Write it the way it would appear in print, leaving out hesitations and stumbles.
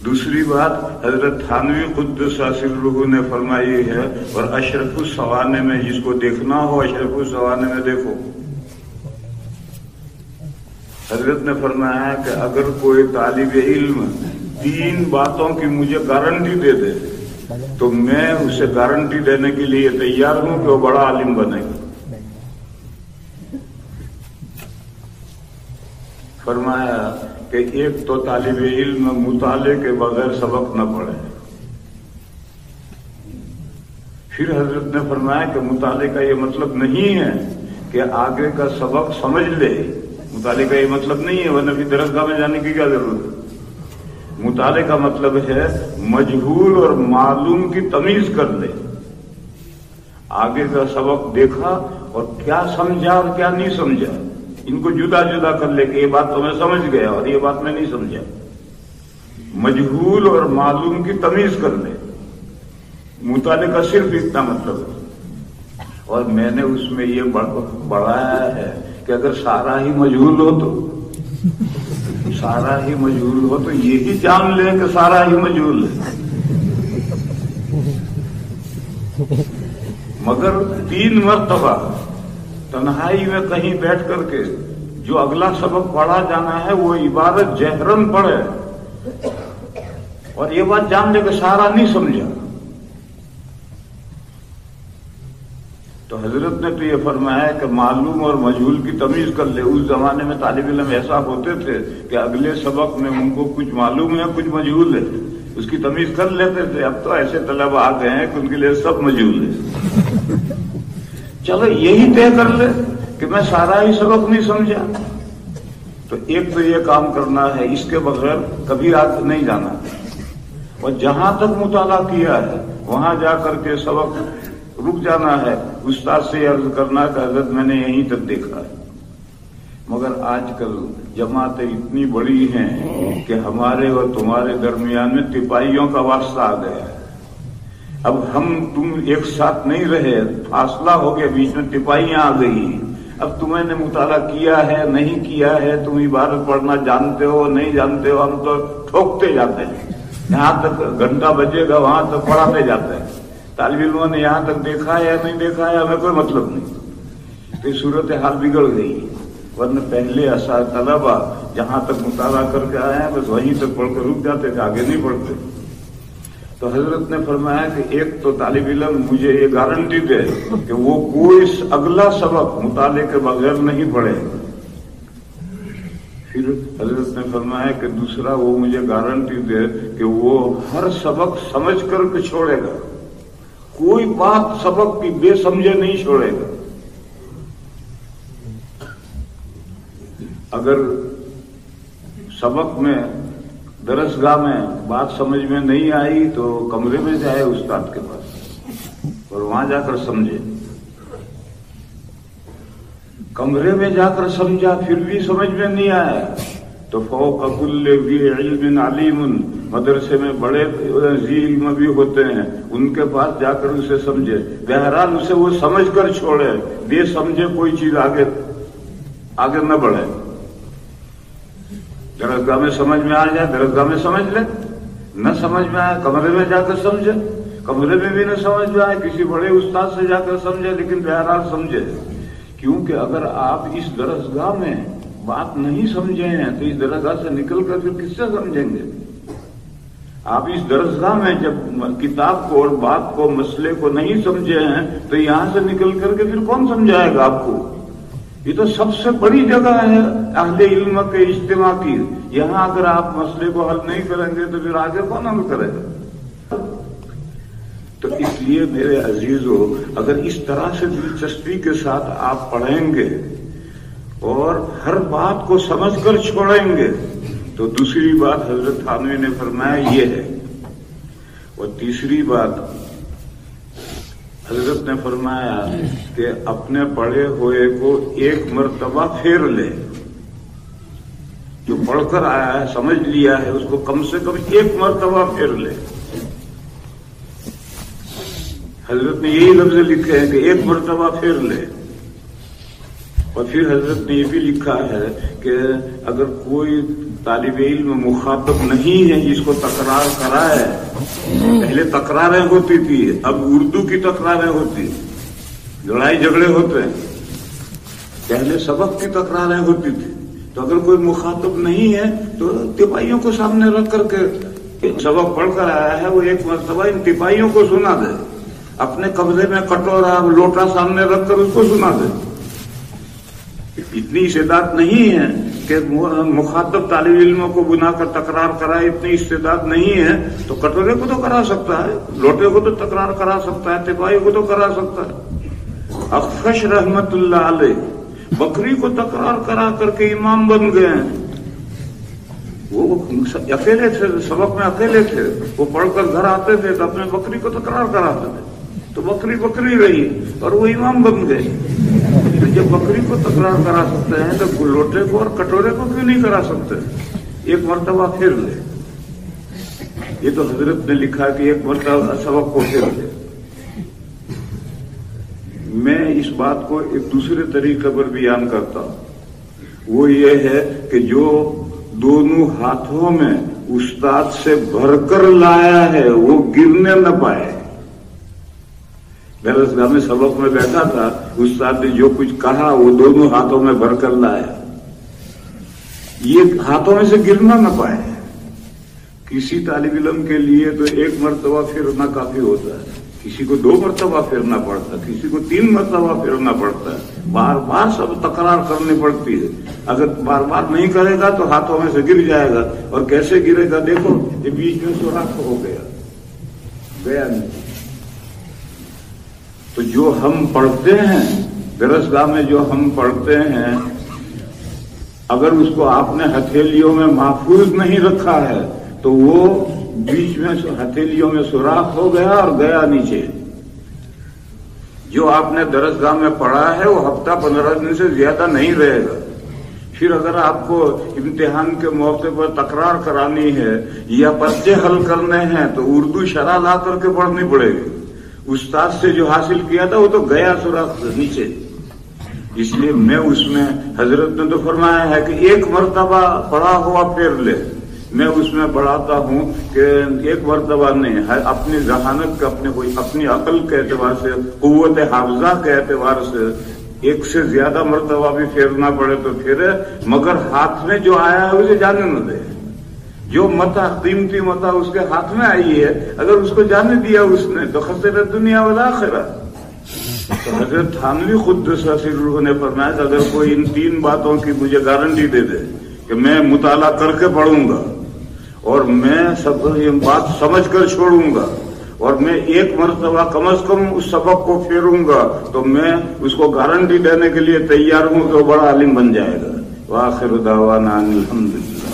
दूसरी बात हजरत थानवी कुद्दसा सिर्रुहु ने फरमाई है, और अशरफुस सवाने में जिसको देखना हो अशरफुस सवाने में देखो। हजरत ने फरमाया कि अगर कोई तालिब इल्म 3 बातों की मुझे गारंटी दे दे तो मैं उसे गारंटी देने के लिए तैयार हूं कि वो बड़ा आलिम बनेगा। फरमाया कि एक तो तालिब इल्म मुताले के बगैर सबक न पढ़े। फिर हजरत ने फरमाया कि मुताले का ये मतलब नहीं है कि आगे का सबक समझ ले, मुताले का ये मतलब नहीं है, वरना फिर दरसगाह में जाने की क्या जरूरत है। मुताले का मतलब है मजहूल और मालूम की तमीज कर ले। आगे का सबक देखा और क्या समझा और क्या नहीं समझा, इनको जुदा जुदा कर ले कि ये बात तो मैं समझ गया और ये बात मैं नहीं समझा। मजहूल और मालूम की तमीज कर ले, मुताले का सिर्फ इतना मतलब है। और मैंने उसमें ये बढ़ाया है कि अगर सारा ही मजहूल हो तो यही जान ले कि सारा ही मजहूल है। मगर 3 मर्तबा तन्हाई में कहीं बैठ करके जो अगला सबक पढ़ा जाना है वो इबारत जहरन पढ़े और ये बात जान ले कि सारा नहीं समझा। तो हजरत ने तो ये फरमाया कि मालूम और मजहूल की तमीज कर ले। उस जमाने में तालिब इल्म ऐसा होते थे कि अगले सबक में उनको कुछ मालूम है कुछ मजहूल है, उसकी तमीज कर लेते थे। अब तो ऐसे तलब आ गए हैं कि उनके लिए सब मजहूल है। चलो यही तय कर ले कि मैं सारा ही सबक नहीं समझा, तो एक तो ये काम करना है, इसके बगैर कभी आगे नहीं जाना। और जहां तक मुताला किया है वहां जाकर के सबक रुक जाना है। उस्ताद से अर्ज करना कि हजरत मैंने यहीं तक देखा है। मगर आजकल जमातें इतनी बड़ी हैं कि हमारे और तुम्हारे दरमियान में तिपाहियों का वास्ता आ गया है। अब हम तुम एक साथ नहीं रहे, फासला हो गया, बीच में तिपाहियां आ गई। अब तुम्हें मुताला किया है नहीं किया है, तुम इबारत पढ़ना जानते हो नहीं जानते हो, हम तो ठोकते जाते हैं। यहां तक घंटा बजेगा वहां तक पढ़ाते जाते हैं। तालिब इल्मों ने यहां तक देखा है या नहीं देखा है हमें कोई मतलब नहीं। तो सूरत हाल बिगड़ गई। वरना पहले ऐसा तलबा जहां तक मुताला करके आए हैं बस वहीं तक पढ़कर रुक जाते थे, आगे नहीं पढ़ते। तो हजरत ने फरमाया कि एक तो तालिब इल्म मुझे ये गारंटी दे कि वो कोई अगला सबक मुताले के बगैर नहीं पढ़ेगा। फिर हजरत ने फरमाया कि दूसरा वो मुझे गारंटी दे कि वो हर सबक समझ करके छोड़ेगा, कोई बात सबक की बेसमझे नहीं छोड़ेगा। अगर सबक में दरसगाह में बात समझ में नहीं आई तो कमरे में जाए उस्ताद के पास और वहां जाकर समझे। कमरे में जाकर समझा फिर भी समझ में नहीं आया तो फौक़ कुल्लि ज़ी इल्मिन अलीमुन, मदरसे में बड़े ज़ी इल्म भी होते हैं, उनके पास जाकर उसे समझे। बहरहाल उसे वो समझ कर छोड़े, बेसमझे कोई चीज आगे न बढ़े। दरसगाह में समझ में आ जाए दरसगाह में समझ ले, न समझ में आए कमरे में जाकर समझे, कमरे में भी न समझ में आए किसी बड़े उस्ताद से जाकर समझे, लेकिन बहरहाल समझे। क्योंकि अगर आप इस दरसगाह में बात नहीं समझे हैं तो इस दरसगाह से निकल कर फिर किससे समझेंगे। आप इस दरसगाह में जब किताब को और बात को मसले को नहीं समझे हैं तो यहां से निकल करके फिर कौन समझाएगा आपको। ये तो सबसे बड़ी जगह है अहले इल्म के इज्तिमा की। यहां अगर आप मसले को हल नहीं करेंगे तो फिर आगे कौन हल करेगा। तो इसलिए मेरे अजीजों, अगर इस तरह से दिलचस्पी के साथ आप पढ़ेंगे और हर बात को समझकर छोड़ेंगे तो दूसरी बात हजरत थानवी ने फरमाया ये है। और तीसरी बात हजरत ने फरमाया कि अपने पढ़े हुए को एक मर्तबा फेर ले। जो पढ़कर आया है समझ लिया है उसको कम से कम एक मर्तबा फेर ले। हजरत ने यही लफ्ज लिखे हैं कि एक मर्तबा फेर ले। और फिर हजरत ने ये भी लिखा है कि अगर कोई طالب علم مخاطب نہیں ہے جس کو تکرار کرائے. پہلے تکراریں ہوتی تھی، اب اردو کی تکراریں ہوتی، لڑائی جھگڑے ہوتے ہیں. پہلے سبق کی تکراریں ہوتی تھی. تو اگر کوئی مخاطب نہیں ہے تو تپائیوں کو سامنے رکھ کر کے سبق پڑھ کر آیا ہے وہ ایک مرتبہ ان تپائیوں کو سنا دے. اپنے قبضے میں کٹورا لوٹا سامنے رکھ کر اس کو سنا دے. اتنی استعداد نہیں ہے کہ مخاطب طالب علموں کو بنا کر تکرار کرائے، اتنی استعداد نہیں ہے. تو کٹورے کو تو کرا سکتا ہے، لوٹے کو تو تکرار کرا سکتا ہے، تپائی کو تو کرا سکتا ہے. اخفش رحمت اللہ علیہ بکری کو تکرار کرا کر کے امام بن گئے ہیں. وہ اکیلے تھے، سبق میں اکیلے تھے. وہ پڑھ کر گھر آتے تھے تو اپنے بکری کو تکرار کراتے تھے تو بکری بکری رہی اور وہ امام بن گئے. تو جب بکری کو تکرار کرا سکتے ہیں تو لوٹے کو اور کٹورے کو کیوں نہیں کرا سکتے؟ ایک مرتبہ پھر لے. یہ تو حضرت نے لکھا کہ ایک مرتبہ سبق کو پھر لے. میں اس بات کو ایک دوسرے طریقے پر بیان کرتا ہوں. وہ یہ ہے کہ جو دونوں ہاتھوں میں استاد سے بھر کر لایا ہے وہ گرنے نہ پائے. درسگاہ میں سبق میں بیٹھا تھا، استاد نے جو کچھ کہا وہ دونوں ہاتھوں میں بھر کر لایا، یہ ہاتھوں میں سے گرنا نہ پائے. کسی طالب علم کے لیے تو ایک مرتبہ پھرنا کافی ہوتا ہے، کسی کو 2 مرتبہ پھرنا پڑتا ہے، کسی کو 3 مرتبہ پھرنا پڑتا ہے. بار بار سب تکرار کرنی پڑتی ہے. اگر بار بار نہیں کرے گا تو ہاتھوں میں سے گر جائے گا. اور کیسے گرے گا؟ دیکھو یہ بیچ میں سوراخ ہو گیا نہیں. تو جو ہم پڑھتے ہیں درسگاہ میں، جو ہم پڑھتے ہیں، اگر اس کو آپ نے ہتھیلیوں میں محفوظ نہیں رکھا ہے تو وہ بیچ میں ہتھیلیوں میں سوراخ ہو گیا اور گیا نیچے. جو آپ نے درسگاہ میں پڑھا ہے وہ ہفتہ 15 دن سے زیادہ نہیں رہے گا. پھر اگر آپ کو امتحان کے موقع پر تکرار کرانی ہے یا پرچے حل کرنے ہیں تو اردو شرح لا کر کے پڑھنی پڑے گی. استاد سے جو حاصل کیا تھا وہ تو گیا سوراخ نیچے. اس لیے میں اس میں حضرت نے تو فرمایا ہے کہ ایک مرتبہ پڑھا ہوا پھر لے. میں اس میں بڑھاتا ہوں کہ ایک مرتبہ نہیں، اپنی ذہانت کا اپنی عقل کے اعتبار سے، قوت حافظہ کے اعتبار سے ایک سے زیادہ مرتبہ بھی پھیرنا پڑے تو پھرے، مگر ہاتھ میں جو آیا ہے اسے جانے نہ دے. جو متا قیمتی متا اس کے ہاتھ میں آئی ہے، اگر اس کو جانے دیا اس نے تو خسر دنیا والآخرہ. تو حضرت تھانوی قدس سرہ نے فرمایا کہ اگر کوئی ان 3 باتوں کی مجھے گارنٹی دے دے کہ میں مطالعہ کر کے پڑھوں گا اور میں سب یہ بات سمجھ کر چھوڑوں گا اور میں ایک مرتبہ کم از کم اس سبق کو پھیروں گا، تو میں اس کو گارنٹی دینے کے لیے تیار ہوں کہ وہ بڑا عالم بن جائے گا. وآخر دعوانا الحمدللہ.